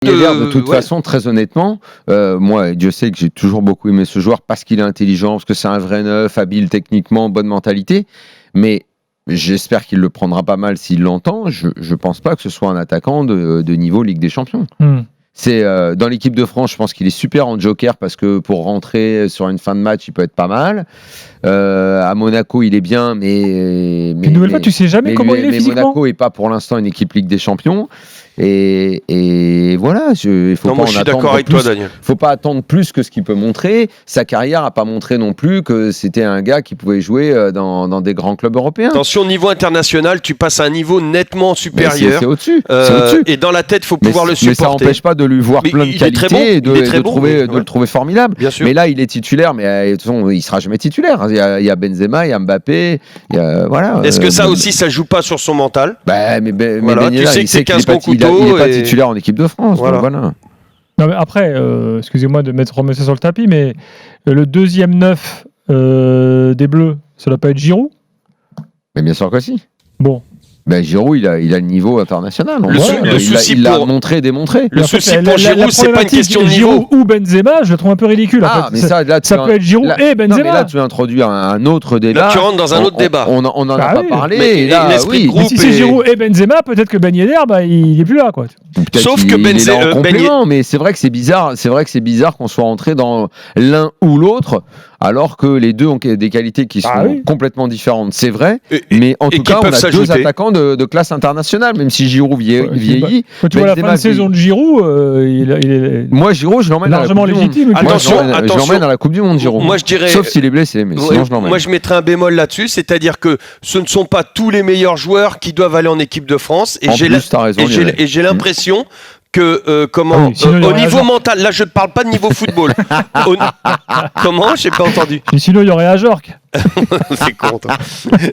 De toute façon, très honnêtement, moi, Dieu sait que j'ai toujours beaucoup aimé ce joueur parce qu'il est intelligent, parce que c'est un vrai neuf, habile techniquement, bonne mentalité. Mais j'espère qu'il le prendra pas mal s'il l'entend. Je pense pas que ce soit un attaquant de niveau Ligue des Champions. C'est dans l'équipe de France, je pense qu'il est super en joker parce que pour rentrer sur une fin de match, il peut être pas mal. À Monaco, il est bien, mais une nouvelle fois, tu sais jamais comment il est physiquement. Mais Monaco est pas pour l'instant une équipe Ligue des Champions. Et voilà, il faut pas je suis d'accord avec toi, Daniel. Faut pas attendre plus que ce qu'il peut montrer. Sa carrière a pas montré non plus que c'était un gars qui pouvait jouer dans des grands clubs européens. Attention, au niveau international, tu passes à un niveau nettement supérieur. C'est au-dessus. Et dans la tête, il faut pouvoir le supporter. Mais ça n'empêche pas de lui voir plein de qualités et de le trouver formidable. Bien sûr. Mais là, il est titulaire, mais de toute façon, il sera jamais titulaire. Il y a Benzema, il y a Mbappé. Voilà. Est-ce que ça aussi, ça joue pas sur son mental? Mais voilà, tu sais que c'est 15 bons couteaux. Il n'est pas titulaire en équipe de France. Voilà. Donc voilà. Non, mais après, excusez-moi de remettre ça sur le tapis, mais le deuxième neuf des Bleus, ça ne doit pas être Giroud? Mais bien sûr que si. Bon. Giroud, il a le niveau international. Il l'a montré et démontré. Le souci pour Giroud, c'est pas une question de niveau. Giroud ou Benzema, je le trouve un peu ridicule. Mais ça peut être Giroud et Benzema. Non, mais là, tu introduis un autre débat. Là, tu rentres dans un autre débat. On n'en a pas parlé. Mais si c'est Giroud et Benzema, peut-être que Ben Yedder, il n'est plus là, quoi. Sauf que Benzema, complément, mais c'est vrai que c'est bizarre. C'est vrai que c'est bizarre qu'on soit rentré dans l'un ou l'autre, alors que les deux ont des qualités qui sont complètement différentes. C'est vrai, mais en tout cas, on a deux attaquants de classe internationale, même si Giroud vieillit. Quand tu vois la fin de saison de Giroud, il est. Moi, Giroud, je l'emmène largement légitime. Attention, je l'emmène à la Coupe du Monde, Giroud. Moi, je dirais. Sauf s'il est blessé, mais sinon, je l'emmène. Moi, je mettrais un bémol là-dessus, c'est-à-dire que ce ne sont pas tous les meilleurs joueurs qui doivent aller en équipe de France. Et j'ai l'impression que au niveau mental, là je ne parle pas de niveau football. Comment? J'ai pas entendu. Et sinon il y aurait Ajorc. C'est con.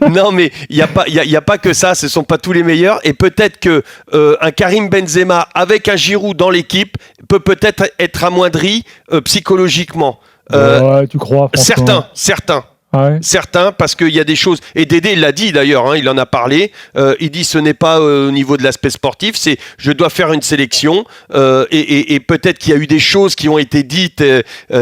Non mais il y a pas que ça. Ce sont pas tous les meilleurs. Et peut-être que un Karim Benzema avec un Giroud dans l'équipe peut-être être amoindri psychologiquement. Tu crois? Certains. Certains, parce qu'il y a des choses, et Dédé l'a dit d'ailleurs, il en a parlé, il dit ce n'est pas au niveau de l'aspect sportif, c'est je dois faire une sélection, et peut-être qu'il y a eu des choses qui ont été dites,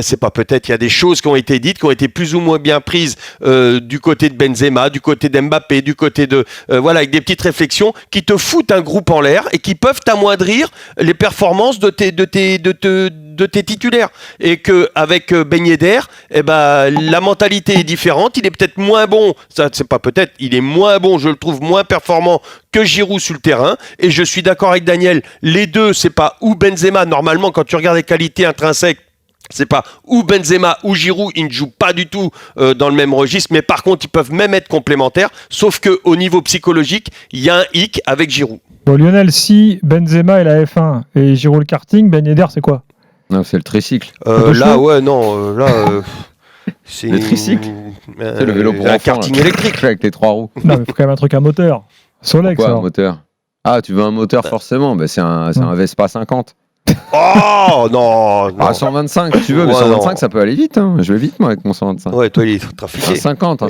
c'est pas peut-être, il y a des choses qui ont été dites, qui ont été plus ou moins bien prises du côté de Benzema, du côté d'Mbappé, du côté de... avec des petites réflexions qui te foutent un groupe en l'air et qui peuvent t'amoindrir les performances de tes titulaires, et que avec Ben Yedder, la mentalité est différente. Il est peut-être moins bon, ça c'est pas peut-être, il est moins bon, je le trouve moins performant que Giroud sur le terrain. Et je suis d'accord avec Daniel, les deux, c'est pas ou Benzema. Normalement, quand tu regardes les qualités intrinsèques, c'est pas ou Benzema ou Giroud, ils ne jouent pas du tout dans le même registre, mais par contre ils peuvent même être complémentaires, sauf qu'au niveau psychologique il y a un hic avec Giroud. Bon, Lionel, si Benzema est la F1 et Giroud le karting, Ben Yedder c'est quoi? Non, c'est le tricycle. C'est le tricycle. C'est le vélo pour un karting électrique avec les 3 roues. Non, mais il faut quand même un truc à moteur. Solex. Quoi, un moteur? Ah, tu veux un moteur forcément? C'est un Vespa 50. Oh non, 125 si tu veux, mais 125 ça peut aller vite. Je vais vite moi avec mon 125. Ouais, toi il est trafiqué. Un 50.